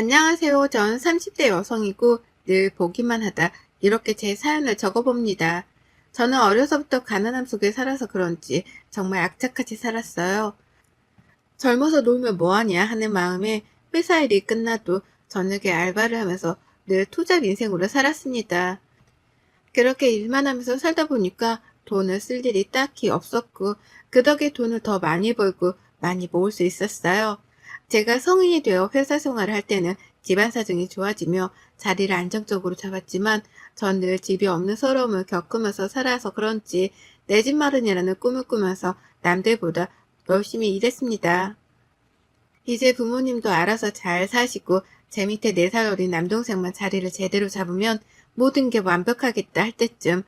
안녕하세요. 전 30대 여성이고 늘 보기만 하다 이렇게 제 사연을 적어봅니다. 저는 어려서부터 가난함 속에 살아서 그런지 정말 악착같이 살았어요. 젊어서 놀면 뭐하냐 하는 마음에 회사 일이 끝나도 저녁에 알바를 하면서 늘 투잡 인생으로 살았습니다. 그렇게 일만 하면서 살다 보니까 돈을 쓸 일이 딱히 없었고 그 덕에 돈을 더 많이 벌고 많이 모을 수 있었어요. 제가 성인이 되어 회사 생활을 할 때는 집안 사정이 좋아지며 자리를 안정적으로 잡았지만 전 늘 집이 없는 서러움을 겪으면서 살아서 그런지 내 집 마련이라는 꿈을 꾸면서 남들보다 열심히 일했습니다. 이제 부모님도 알아서 잘 사시고 제 밑에 4살 어린 남동생만 자리를 제대로 잡으면 모든 게 완벽하겠다 할 때쯤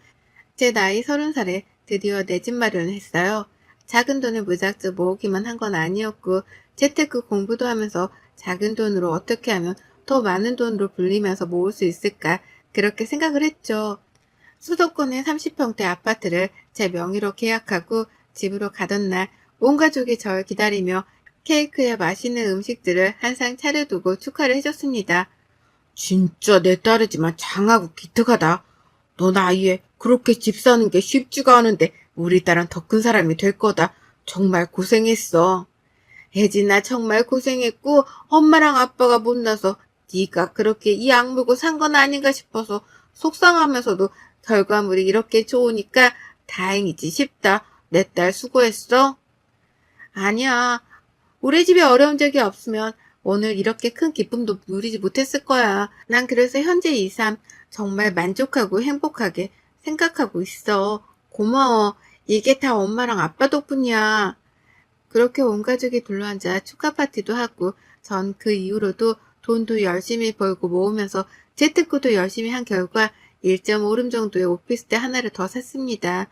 제 나이 30살에 드디어 내 집 마련을 했어요. 작은 돈을 무작정 모으기만 한 건 아니었고 재테크 공부도 하면서 작은 돈으로 어떻게 하면 더 많은 돈으로 불리면서 모을 수 있을까 그렇게 생각을 했죠. 수도권의 30평대 아파트를 제 명의로 계약하고 집으로 가던 날 온 가족이 절 기다리며 케이크에 맛있는 음식들을 한 상 차려두고 축하를 해줬습니다. 진짜 내 딸이지만 장하고 기특하다. 너 나이에 그렇게 집 사는 게 쉽지가 않은데 우리 딸은 더 큰 사람이 될 거다. 정말 고생했어. 혜진아 정말 고생했고 엄마랑 아빠가 못나서 네가 그렇게 이 악물고 산 건 아닌가 싶어서 속상하면서도 결과물이 이렇게 좋으니까 다행이지 싶다. 내 딸 수고했어. 아니야. 우리 집에 어려운 적이 없으면 오늘 이렇게 큰 기쁨도 누리지 못했을 거야. 난 그래서 현재 이 삶 정말 만족하고 행복하게 생각하고 있어. 고마워. 이게 다 엄마랑 아빠 덕분이야. 그렇게 온 가족이 둘러앉아 축하 파티도 하고 전 그 이후로도 돈도 열심히 벌고 모으면서 재테크도 열심히 한 결과 1.5룸 정도의 오피스텔 하나를 더 샀습니다.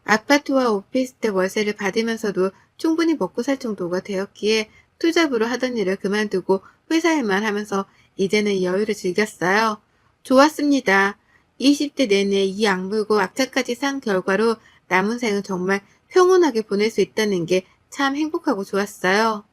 아파트와 오피스텔 월세를 받으면서도 충분히 먹고 살 정도가 되었기에 투잡으로 하던 일을 그만두고 회사 일만 하면서 이제는 여유를 즐겼어요. 좋았습니다. 20대 내내 이 악물고 악착까지 산 결과로 남은 생은 정말 평온하게 보낼 수 있다는 게 참 행복하고 좋았어요.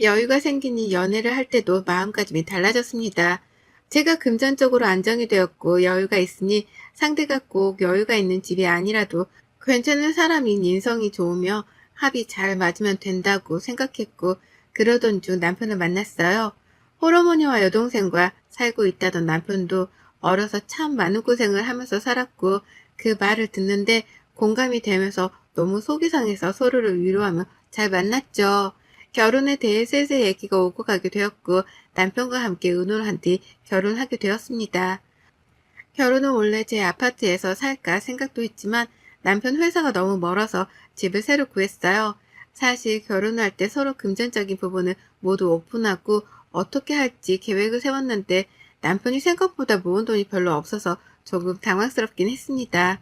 여유가 생기니 연애를 할 때도 마음가짐이 달라졌습니다. 제가 금전적으로 안정이 되었고 여유가 있으니 상대가 꼭 여유가 있는 집이 아니라도 괜찮은 사람인 인성이 좋으며 합이 잘 맞으면 된다고 생각했고 그러던 중 남편을 만났어요. 홀어머니와 여동생과 살고 있다던 남편도 어려서 참 많은 고생을 하면서 살았고 그 말을 듣는데 공감이 되면서 너무 속이 상해서 서로를 위로하며 잘 만났죠. 결혼에 대해 슬슬 얘기가 오고 가게 되었고 남편과 함께 의논을 한 뒤 결혼하게 되었습니다. 결혼은 원래 제 아파트에서 살까 생각도 했지만 남편 회사가 너무 멀어서 집을 새로 구했어요. 사실 결혼할 때 서로 금전적인 부분을 모두 오픈하고 어떻게 할지 계획을 세웠는데 남편이 생각보다 모은 돈이 별로 없어서 조금 당황스럽긴 했습니다.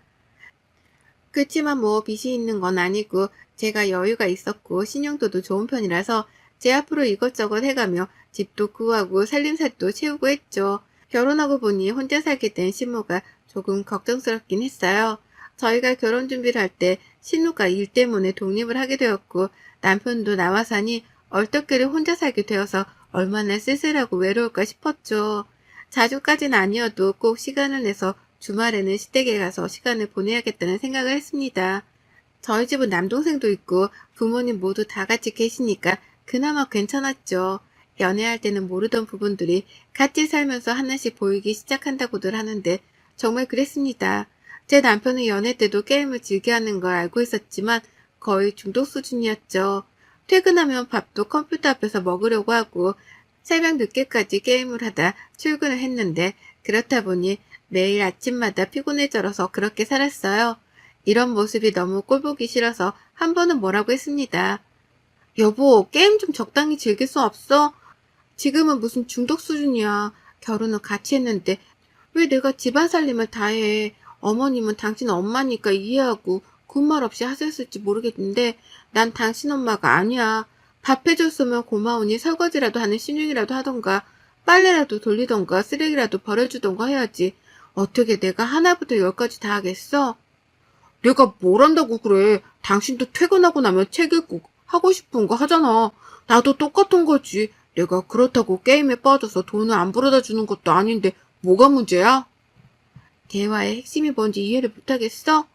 그치만 뭐 빚이 있는 건 아니고 제가 여유가 있었고 신용도도 좋은 편이라서 제 앞으로 이것저것 해가며 집도 구하고 살림살도 채우고 했죠. 결혼하고 보니 혼자 살게 된 신우가 조금 걱정스럽긴 했어요. 저희가 결혼 준비를 할 때 신우가 일 때문에 독립을 하게 되었고 남편도 나와 사니 얼떨결에 혼자 살게 되어서 얼마나 쓸쓸하고 외로울까 싶었죠. 자주까진 아니어도 꼭 시간을 내서 주말에는 시댁에 가서 시간을 보내야겠다는 생각을 했습니다. 저희 집은 남동생도 있고 부모님 모두 다 같이 계시니까 그나마 괜찮았죠. 연애할 때는 모르던 부분들이 같이 살면서 하나씩 보이기 시작한다고들 하는데 정말 그랬습니다. 제 남편은 연애 때도 게임을 즐겨하는 걸 알고 있었지만 거의 중독 수준이었죠. 퇴근하면 밥도 컴퓨터 앞에서 먹으려고 하고 새벽 늦게까지 게임을 하다 출근을 했는데 그렇다 보니 매일 아침마다 피곤해져서 그렇게 살았어요. 이런 모습이 너무 꼴보기 싫어서 한 번은 뭐라고 했습니다. 여보, 게임 좀 적당히 즐길 수 없어? 지금은 무슨 중독 수준이야. 결혼을 같이 했는데 왜 내가 집안 살림을 다 해? 어머님은 당신 엄마니까 이해하고 군말 없이 하셨을지 모르겠는데 난 당신 엄마가 아니야. 밥 해줬으면 고마우니 설거지라도 하는 신용이라도 하던가 빨래라도 돌리던가 쓰레기라도 버려주던가 해야지. 어떻게 내가 하나부터 열까지 다 하겠어? 내가 뭘 한다고 그래. 당신도 퇴근하고 나면 책 읽고 하고 싶은 거 하잖아. 나도 똑같은 거지. 내가 그렇다고 게임에 빠져서 돈을 안 벌어다 주는 것도 아닌데 뭐가 문제야? 대화의 핵심이 뭔지 이해를 못하겠어?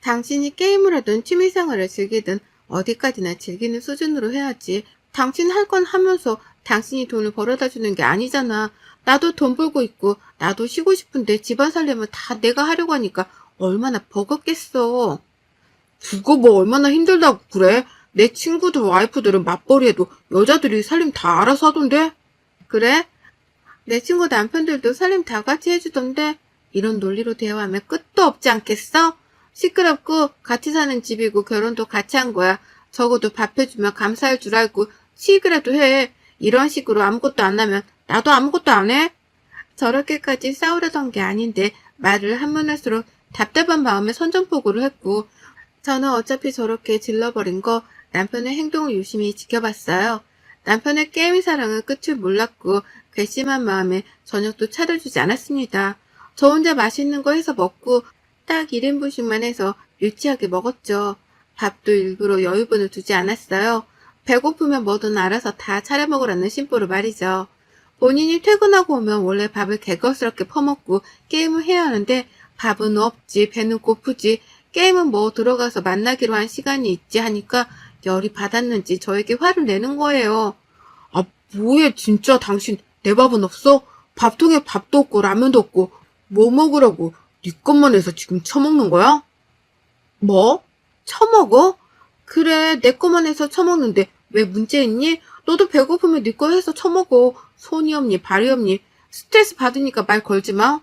당신이 게임을 하든 취미생활을 즐기든 어디까지나 즐기는 수준으로 해야지. 당신 할 건 하면서 당신이 돈을 벌어다 주는 게 아니잖아. 나도 돈 벌고 있고 나도 쉬고 싶은데 집안 살림은 다 내가 하려고 하니까 얼마나 버겁겠어. 그거 뭐 얼마나 힘들다고 그래? 내 친구들 와이프들은 맞벌이해도 여자들이 살림 다 알아서 하던데? 그래? 내 친구 남편들도 살림 다 같이 해주던데 이런 논리로 대화하면 끝도 없지 않겠어? 시끄럽고 같이 사는 집이고 결혼도 같이 한 거야. 적어도 밥 해주면 감사할 줄 알고 시익이라도 해. 이런 식으로 아무것도 안 하면 나도 아무것도 안 해? 저렇게까지 싸우려던 게 아닌데 말을 하면 할수록 답답한 마음에 선전포고를 했고 저는 어차피 저렇게 질러버린 거 남편의 행동을 유심히 지켜봤어요. 남편의 게임 사랑은 끝을 몰랐고 괘씸한 마음에 저녁도 차려주지 않았습니다. 저 혼자 맛있는 거 해서 먹고 딱 1인분씩만 해서 유치하게 먹었죠. 밥도 일부러 여유분을 두지 않았어요. 배고프면 뭐든 알아서 다 차려 먹으라는 심보로 말이죠. 본인이 퇴근하고 오면 원래 밥을 개걸스럽게 퍼먹고 게임을 해야 하는데 밥은 없지, 배는 고프지, 게임은 뭐 들어가서 만나기로 한 시간이 있지 하니까 열이 받았는지 저에게 화를 내는 거예요. 아, 뭐해, 진짜 당신 내 밥은 없어? 밥통에 밥도 없고 라면도 없고 뭐 먹으라고 네 것만 해서 지금 처먹는 거야? 뭐? 처먹어? 그래, 내 거만 해서 처먹는데 왜 문제 있니? 너도 배고프면 네 거 해서 처먹어. 손이 없니, 발이 없니? 스트레스 받으니까 말 걸지 마.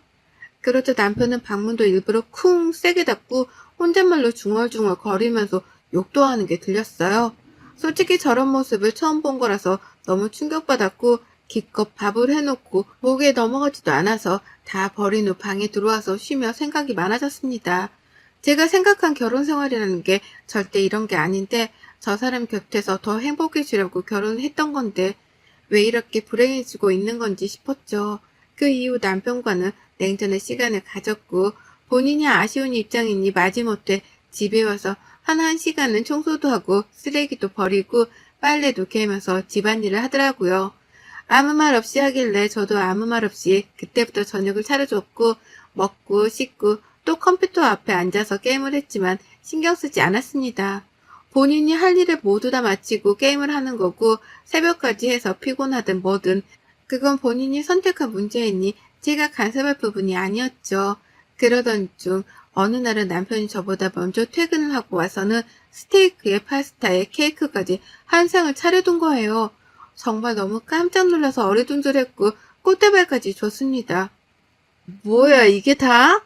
그러자 남편은 방문도 일부러 쿵 세게 닫고 혼잣말로 중얼중얼 거리면서 욕도 하는 게 들렸어요. 솔직히 저런 모습을 처음 본 거라서 너무 충격받았고 기껏 밥을 해놓고 목에 넘어가지도 않아서 다 버린 후 방에 들어와서 쉬며 생각이 많아졌습니다. 제가 생각한 결혼 생활이라는 게 절대 이런 게 아닌데 저 사람 곁에서 더 행복해지려고 결혼했던 건데 왜 이렇게 불행해지고 있는 건지 싶었죠. 그 이후 남편과는 냉전의 시간을 가졌고 본인이 아쉬운 입장이니 마지못해 집에 와서 한 시간은 청소도 하고 쓰레기도 버리고 빨래도 개면서 집안일을 하더라고요. 아무 말 없이 하길래 저도 아무 말 없이 그때부터 저녁을 차려줬고 먹고 씻고 또 컴퓨터 앞에 앉아서 게임을 했지만 신경 쓰지 않았습니다. 본인이 할 일을 모두 다 마치고 게임을 하는 거고 새벽까지 해서 피곤하든 뭐든 그건 본인이 선택한 문제이니 제가 간섭할 부분이 아니었죠. 그러던 중 어느 날은 남편이 저보다 먼저 퇴근을 하고 와서는 스테이크에 파스타에 케이크까지 한 상을 차려둔 거예요. 정말 너무 깜짝 놀라서 어리둥절했고 꽃다발까지 줬습니다. 뭐야, 이게 다?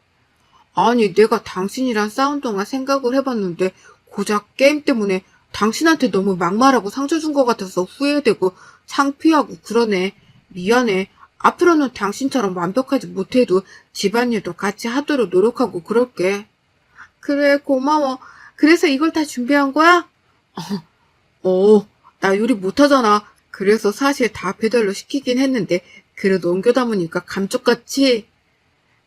아니, 내가 당신이랑 싸운 동안 생각을 해봤는데 고작 게임 때문에 당신한테 너무 막말하고 상처 준 것 같아서 후회되고 창피하고 그러네. 미안해. 앞으로는 당신처럼 완벽하지 못해도 집안일도 같이 하도록 노력하고 그럴게. 그래, 고마워. 그래서 이걸 다 준비한 거야? 나 요리 못하잖아. 그래서 사실 다 배달로 시키긴 했는데 그래도 옮겨 담으니까 감쪽같이.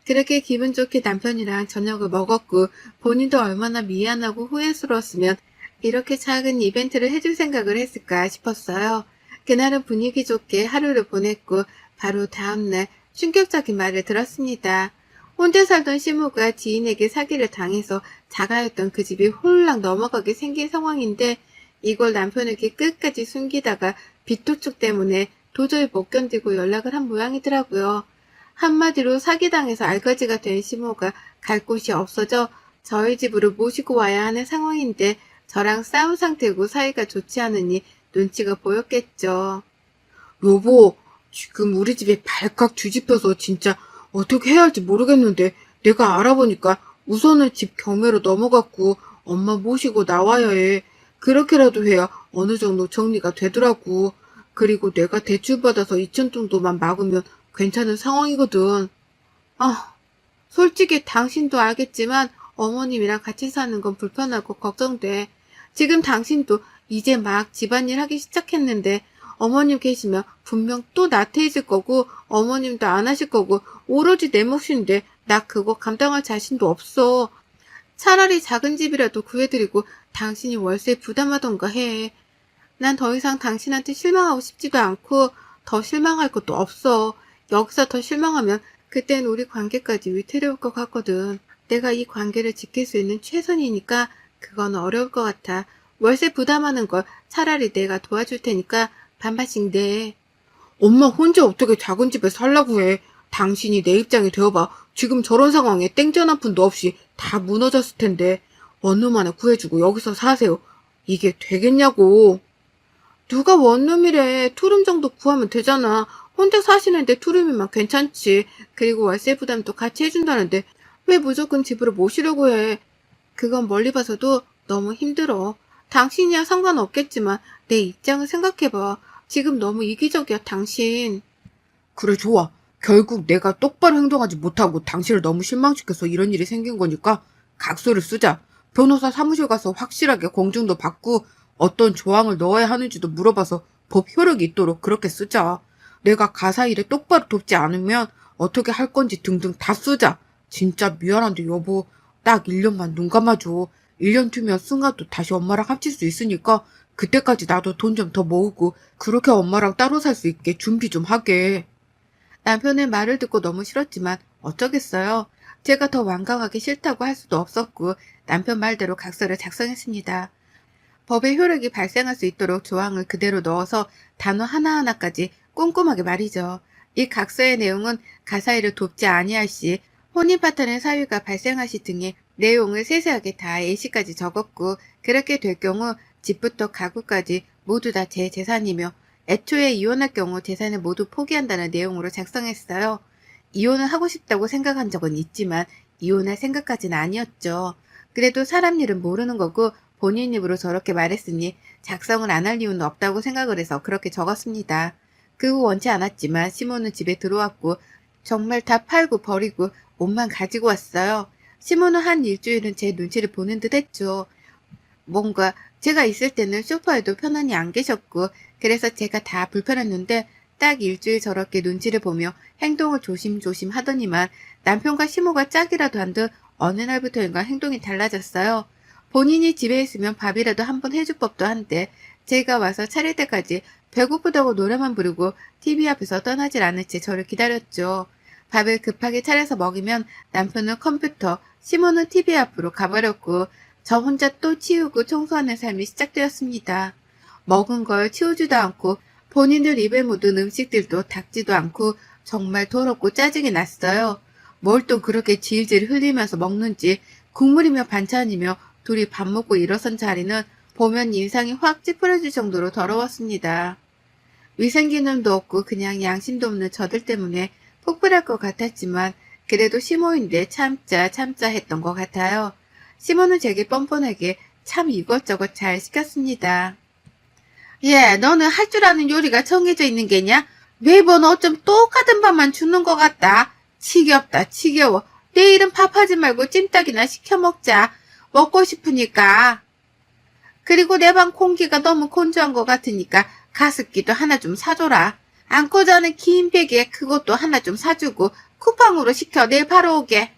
그렇게 기분 좋게 남편이랑 저녁을 먹었고 본인도 얼마나 미안하고 후회스러웠으면 이렇게 작은 이벤트를 해줄 생각을 했을까 싶었어요. 그날은 분위기 좋게 하루를 보냈고 바로 다음날 충격적인 말을 들었습니다. 혼자 살던 시모가 지인에게 사기를 당해서 자가였던 그 집이 홀랑 넘어가게 생긴 상황인데 이걸 남편에게 끝까지 숨기다가 빚도축 때문에 도저히 못 견디고 연락을 한 모양이더라고요. 한마디로 사기당해서 알거지가 된 시모가 갈 곳이 없어져 저희 집으로 모시고 와야 하는 상황인데 저랑 싸운 상태고 사이가 좋지 않으니 눈치가 보였겠죠. 여보, 지금 우리 집에 발칵 뒤집혀서 진짜 어떻게 해야 할지 모르겠는데 내가 알아보니까 우선은 집 경매로 넘어갔고 엄마 모시고 나와야 해. 그렇게라도 해야 어느 정도 정리가 되더라고. 그리고 내가 대출받아서 2천 정도만 막으면 괜찮은 상황이거든. 솔직히 당신도 알겠지만 어머님이랑 같이 사는 건 불편하고 걱정돼. 지금 당신도 이제 막 집안일 하기 시작했는데 어머님 계시면 분명 또 나태해질 거고 어머님도 안 하실 거고 오로지 내 몫인데 나 그거 감당할 자신도 없어. 차라리 작은 집이라도 구해드리고 당신이 월세 부담하던가 해. 난 더 이상 당신한테 실망하고 싶지도 않고 더 실망할 것도 없어. 여기서 더 실망하면 그땐 우리 관계까지 위태로울 것 같거든. 내가 이 관계를 지킬 수 있는 최선이니까 그건 어려울 것 같아. 월세 부담하는 걸 차라리 내가 도와줄 테니까 반반씩 내. 엄마 혼자 어떻게 작은 집에 살라고 해. 당신이 내 입장이 되어봐. 지금 저런 상황에 땡전 한 푼도 없이 다 무너졌을 텐데. 원룸 하나 구해주고 여기서 사세요. 이게 되겠냐고. 누가 원룸이래. 투룸 정도 구하면 되잖아. 혼자 사시는데 투룸이면 괜찮지. 그리고 월세 부담도 같이 해준다는데 왜 무조건 집으로 모시려고 해. 그건 멀리 봐서도 너무 힘들어. 당신이야 상관없겠지만 내 입장을 생각해봐. 지금 너무 이기적이야, 당신. 그래, 좋아. 결국 내가 똑바로 행동하지 못하고 당신을 너무 실망시켜서 이런 일이 생긴 거니까 각서를 쓰자. 변호사 사무실 가서 확실하게 공증도 받고 어떤 조항을 넣어야 하는지도 물어봐서 법 효력이 있도록 그렇게 쓰자. 내가 가사 일에 똑바로 돕지 않으면 어떻게 할 건지 등등 다 쓰자. 진짜 미안한데 여보, 딱 1년만 눈 감아줘. 1년 뒤면 승아도 다시 엄마랑 합칠 수 있으니까 그때까지 나도 돈 좀 더 모으고 그렇게 엄마랑 따로 살 수 있게 준비 좀 하게. 남편의 말을 듣고 너무 싫었지만 어쩌겠어요. 제가 더 완강하게 싫다고 할 수도 없었고 남편 말대로 각서를 작성했습니다. 법의 효력이 발생할 수 있도록 조항을 그대로 넣어서 단어 하나하나까지 꼼꼼하게 말이죠. 이 각서의 내용은 가사일을 돕지 아니할 시, 혼인 파탄의 사유가 발생할 시 등의 내용을 세세하게 다 예시까지 적었고 그렇게 될 경우 집부터 가구까지 모두 다 제 재산이며 애초에 이혼할 경우 재산을 모두 포기한다는 내용으로 작성했어요. 이혼을 하고 싶다고 생각한 적은 있지만 이혼할 생각까지는 아니었죠. 그래도 사람 일은 모르는 거고 본인 입으로 저렇게 말했으니 작성을 안 할 이유는 없다고 생각을 해서 그렇게 적었습니다. 그 후 원치 않았지만 시몬은 집에 들어왔고 정말 다 팔고 버리고 옷만 가지고 왔어요. 시몬은 한 일주일은 제 눈치를 보는 듯 했죠. 뭔가 제가 있을 때는 소파에도 편안히 안 계셨고 그래서 제가 다 불편했는데 딱 일주일 저렇게 눈치를 보며 행동을 조심조심 하더니만 남편과 시모가 짝이라도 한 듯 어느 날부터인가 행동이 달라졌어요. 본인이 집에 있으면 밥이라도 한번 해줄 법도 한데 제가 와서 차릴 때까지 배고프다고 노래만 부르고 TV 앞에서 떠나질 않을 채 저를 기다렸죠. 밥을 급하게 차려서 먹이면 남편은 컴퓨터, 시모는 TV 앞으로 가버렸고 저 혼자 또 치우고 청소하는 삶이 시작되었습니다. 먹은 걸 치우지도 않고 본인들 입에 묻은 음식들도 닦지도 않고 정말 더럽고 짜증이 났어요. 뭘 또 그렇게 질질 흘리면서 먹는지 국물이며 반찬이며 둘이 밥 먹고 일어선 자리는 보면 인상이 확 찌푸려질 정도로 더러웠습니다. 위생기능도 없고 그냥 양심도 없는 저들 때문에 폭발할 것 같았지만 그래도 시모인데 참자 했던 것 같아요. 시모는 제게 뻔뻔하게 참 이것저것 잘 시켰습니다. 예, 너는 할 줄 아는 요리가 정해져 있는 게냐? 매번 어쩜 똑같은 밥만 주는 것 같다. 지겹다, 지겨워. 내일은 밥하지 말고 찜닭이나 시켜 먹자. 먹고 싶으니까. 그리고 내 방 공기가 너무 건조한 것 같으니까 가습기도 하나 좀 사줘라. 안고 자는 긴 베개 그것도 하나 좀 사주고 쿠팡으로 시켜 내일 바로 오게.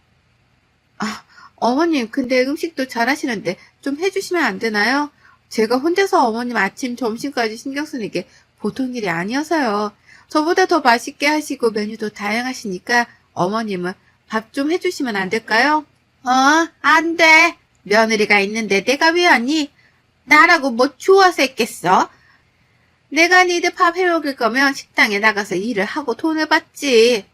아, 어머님 근데 음식도 잘하시는데 좀 해주시면 안 되나요? 제가 혼자서 어머님 아침 점심까지 신경 쓰는 게 보통 일이 아니어서요. 저보다 더 맛있게 하시고 메뉴도 다양하시니까 어머님은 밥 좀 해주시면 안 될까요? 안 돼. 며느리가 있는데 내가 왜 왔니? 나라고 뭐 좋아서 했겠어? 내가 니들 밥 해먹을 거면 식당에 나가서 일을 하고 돈을 받지.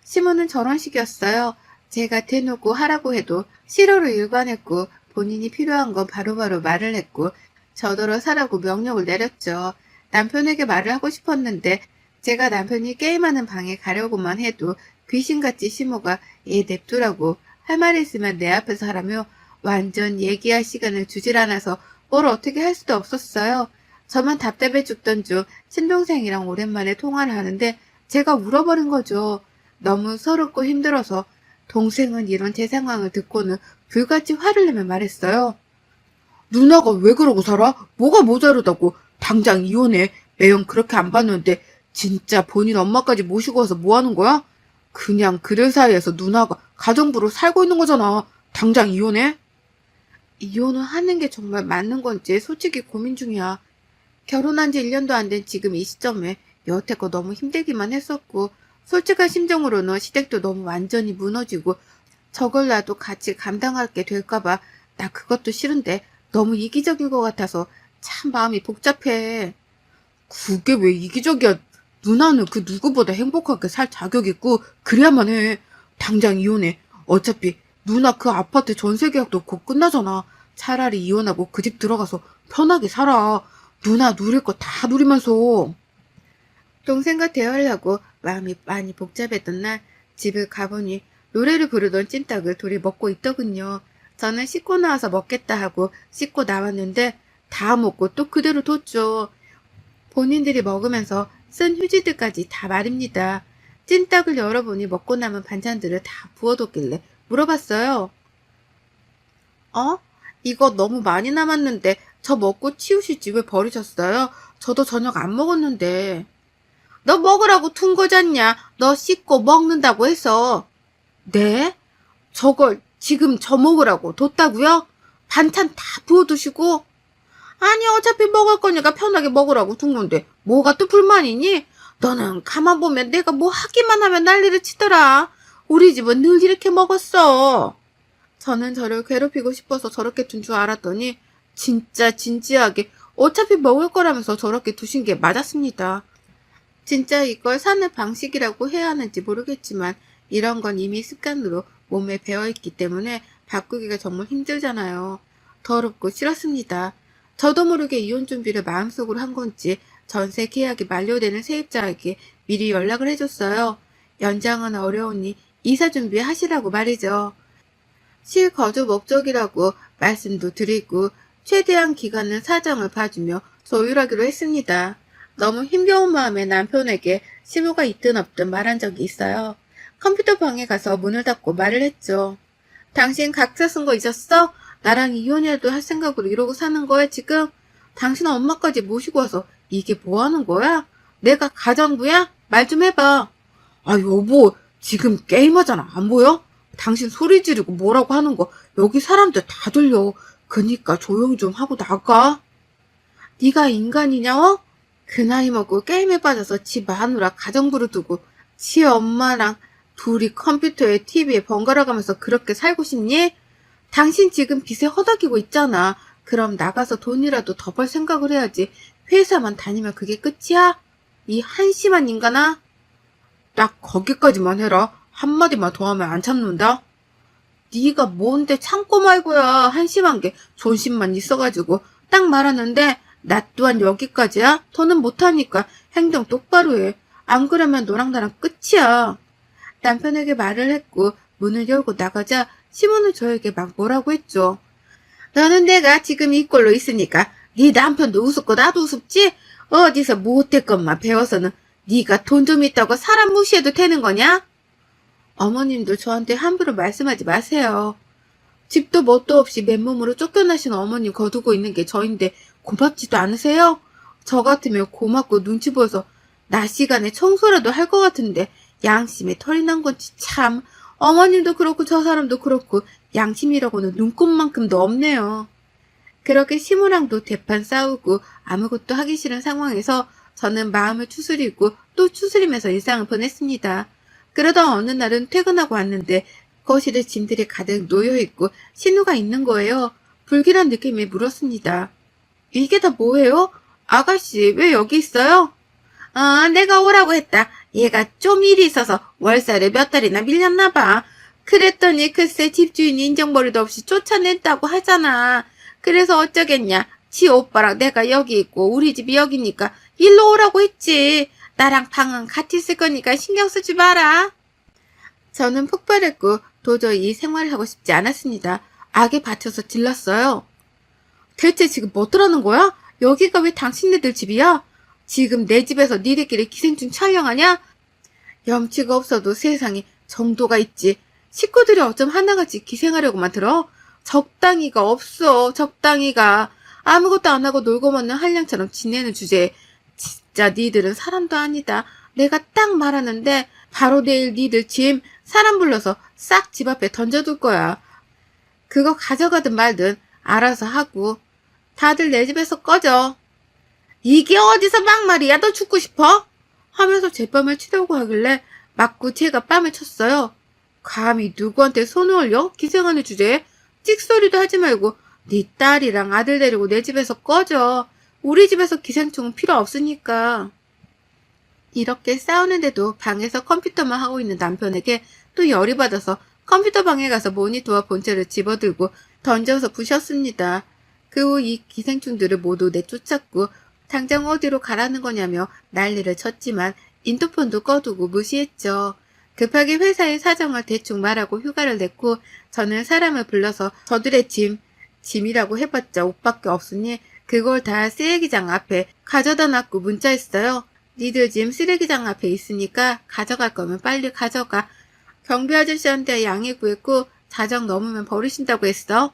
시모는 저런 식이었어요. 제가 대놓고 하라고 해도 싫어로 일관했고 본인이 필요한 건 바로바로 말을 했고 저더러 사라고 명령을 내렸죠. 남편에게 말을 하고 싶었는데 제가 남편이 게임하는 방에 가려고만 해도 귀신같이 시모가 얘 냅두라고 할 말 있으면 내 앞에서 하라며 완전 얘기할 시간을 주질 않아서 뭘 어떻게 할 수도 없었어요. 저만 답답해 죽던 중 친동생이랑 오랜만에 통화를 하는데 제가 울어버린 거죠. 너무 서럽고 힘들어서 동생은 이런 제 상황을 듣고는 불같이 화를 내며 말했어요. 누나가 왜 그러고 살아? 뭐가 모자르다고. 당장 이혼해. 매형 그렇게 안 봤는데 진짜 본인 엄마까지 모시고 와서 뭐 하는 거야? 그냥 그들 사이에서 누나가 가정부로 살고 있는 거잖아. 당장 이혼해? 이혼을 하는 게 정말 맞는 건지 솔직히 고민 중이야. 결혼한 지 1년도 안 된 지금 이 시점에 여태껏 너무 힘들기만 했었고, 솔직한 심정으로는 시댁도 너무 완전히 무너지고, 저걸 나도 같이 감당하게 될까봐 나 그것도 싫은데 너무 이기적인 것 같아서 참 마음이 복잡해. 그게 왜 이기적이야? 누나는 그 누구보다 행복하게 살 자격 있고 그래야만 해. 당장 이혼해. 어차피 누나 그 아파트 전세 계약도 곧 끝나잖아. 차라리 이혼하고 그 집 들어가서 편하게 살아. 누나 누릴 거 다 누리면서. 동생과 대화하려고 마음이 많이 복잡했던 날 집을 가보니 노래를 부르던 찜닭을 둘이 먹고 있더군요. 저는 씻고 나와서 먹겠다 하고 씻고 나왔는데 다 먹고 또 그대로 뒀죠. 본인들이 먹으면서 쓴 휴지들까지 다 말입니다. 찜닭을 열어보니 먹고 남은 반찬들을 다 부어뒀길래 물어봤어요. 이거 너무 많이 남았는데 저 먹고 치우시지 왜 버리셨어요? 저도 저녁 안 먹었는데. 너 먹으라고 둔 거잖냐? 너 씻고 먹는다고 해서. 네? 저걸 지금 저 먹으라고 뒀다고요? 반찬 다 부어두시고? 아니 어차피 먹을 거니까 편하게 먹으라고 둔 건데 뭐가 또 불만이니? 너는 가만 보면 내가 뭐 하기만 하면 난리를 치더라. 우리 집은 늘 이렇게 먹었어. 저는 저를 괴롭히고 싶어서 저렇게 둔 줄 알았더니 진짜 진지하게 어차피 먹을 거라면서 저렇게 두신 게 맞았습니다. 진짜 이걸 사는 방식이라고 해야 하는지 모르겠지만 이런 건 이미 습관으로 몸에 배어있기 때문에 바꾸기가 정말 힘들잖아요. 더럽고 싫었습니다. 저도 모르게 이혼 준비를 마음속으로 한 건지 전세 계약이 만료되는 세입자에게 미리 연락을 해줬어요. 연장은 어려우니 이사 준비하시라고 말이죠. 실거주 목적이라고 말씀도 드리고 최대한 기간은 사정을 봐주며 조율하기로 했습니다. 너무 힘겨운 마음에 남편에게 시무가 있든 없든 말한 적이 있어요. 컴퓨터 방에 가서 문을 닫고 말을 했죠. 당신 각자 쓴 거 잊었어? 나랑 이혼이라도 할 생각으로 이러고 사는 거야 지금? 당신 엄마까지 모시고 와서 이게 뭐 하는 거야? 내가 가정부야? 말 좀 해봐. 아 여보 지금 게임하잖아. 안 보여? 당신 소리 지르고 뭐라고 하는 거 여기 사람들 다 들려. 그니까 조용히 좀 하고 나가. 네가 인간이냐? 그 나이 먹고 게임에 빠져서 지 마누라 가정부를 두고 지 엄마랑 둘이 컴퓨터에 TV에 번갈아 가면서 그렇게 살고 싶니? 당신 지금 빚에 허덕이고 있잖아. 그럼 나가서 돈이라도 더 벌 생각을 해야지. 회사만 다니면 그게 끝이야? 이 한심한 인간아. 딱 거기까지만 해라. 한마디만 더 하면 안 참는다. 네가 뭔데 참고 말고야. 한심한 게 존심만 있어가지고 딱 말하는데 나 또한 여기까지야? 더는 못하니까 행동 똑바로 해. 안 그러면 너랑 나랑 끝이야. 남편에게 말을 했고 문을 열고 나가자 시몬은 저에게 막 뭐라고 했죠. 너는 내가 지금 이 꼴로 있으니까 네 남편도 우습고 나도 우습지? 어디서 못될 것만 배워서는 네가 돈 좀 있다고 사람 무시해도 되는 거냐? 어머님도 저한테 함부로 말씀하지 마세요. 집도 뭣도 없이 맨몸으로 쫓겨나신 어머님 거두고 있는 게 저인데 고맙지도 않으세요? 저 같으면 고맙고 눈치 보여서 낮 시간에 청소라도 할 것 같은데 양심에 털이 난 건지 참. 어머님도 그렇고 저 사람도 그렇고 양심이라고는 눈꼽만큼도 없네요. 그렇게 시무랑도 대판 싸우고 아무것도 하기 싫은 상황에서 저는 마음을 추스리고 또 추스리면서 일상을 보냈습니다. 그러다 어느 날은 퇴근하고 왔는데 거실에 짐들이 가득 놓여있고 신우가 있는 거예요. 불길한 느낌이 물었습니다. 이게 다 뭐예요? 아가씨 왜 여기 있어요? 내가 오라고 했다. 얘가 좀 일이 있어서 월세를 몇 달이나 밀렸나 봐. 그랬더니 글쎄 집주인이 인정머리도 없이 쫓아냈다고 하잖아. 그래서 어쩌겠냐. 지 오빠랑 내가 여기 있고 우리 집이 여기니까 일로 오라고 했지. 나랑 방은 같이 쓸 거니까 신경 쓰지 마라. 저는 폭발했고 도저히 이 생활을 하고 싶지 않았습니다. 악에 받쳐서 질렀어요. 대체 지금 뭐 어쩌라는 거야? 여기가 왜 당신네들 집이야? 지금 내 집에서 니들끼리 기생충 촬영하냐? 염치가 없어도 세상에 정도가 있지. 식구들이 어쩜 하나같이 기생하려고만 들어? 적당히가 없어. 적당히가. 아무것도 안 하고 놀고 먹는 한량처럼 지내는 주제에 진짜 니들은 사람도 아니다. 내가 딱 말하는데 바로 내일 니들 짐 사람 불러서 싹 집 앞에 던져둘 거야. 그거 가져가든 말든 알아서 하고 다들 내 집에서 꺼져. 이게 어디서 막말이야? 너 죽고 싶어? 하면서 제 뺨을 치려고 하길래 맞고 제가 뺨을 쳤어요. 감히 누구한테 손을 올려? 기생하는 주제에 찍소리도 하지 말고 네 딸이랑 아들 데리고 내 집에서 꺼져. 우리 집에서 기생충은 필요 없으니까. 이렇게 싸우는데도 방에서 컴퓨터만 하고 있는 남편에게 또 열이 받아서 컴퓨터 방에 가서 모니터와 본체를 집어들고 던져서 부셨습니다. 그 후 이 기생충들을 모두 내쫓았고 당장 어디로 가라는 거냐며 난리를 쳤지만 인터폰도 꺼두고 무시했죠. 급하게 회사의 사정을 대충 말하고 휴가를 냈고 저는 사람을 불러서 저들의 짐이라고 해봤자 옷밖에 없으니 그걸 다 쓰레기장 앞에 가져다 놨고 문자했어요. 니들 짐 쓰레기장 앞에 있으니까 가져갈 거면 빨리 가져가. 경비 아저씨한테 양해 구했고 자정 넘으면 버리신다고 했어.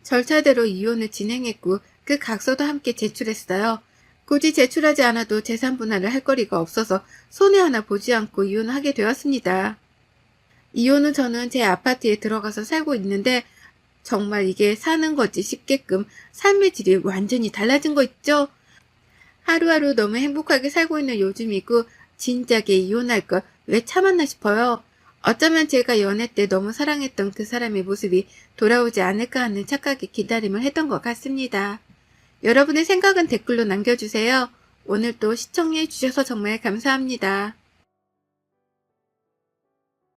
절차대로 이혼을 진행했고 그 각서도 함께 제출했어요. 굳이 제출하지 않아도 재산 분할을 할 거리가 없어서 손해 하나 보지 않고 이혼하게 되었습니다. 이혼 후 저는 제 아파트에 들어가서 살고 있는데 정말 이게 사는 거지 싶게끔 삶의 질이 완전히 달라진 거 있죠? 하루하루 너무 행복하게 살고 있는 요즘이고 진작에 이혼할 걸 왜 참았나 싶어요. 어쩌면 제가 연애 때 너무 사랑했던 그 사람의 모습이 돌아오지 않을까 하는 착각의 기다림을 했던 것 같습니다. 여러분의 생각은 댓글로 남겨주세요. 오늘도 시청해 주셔서 정말 감사합니다.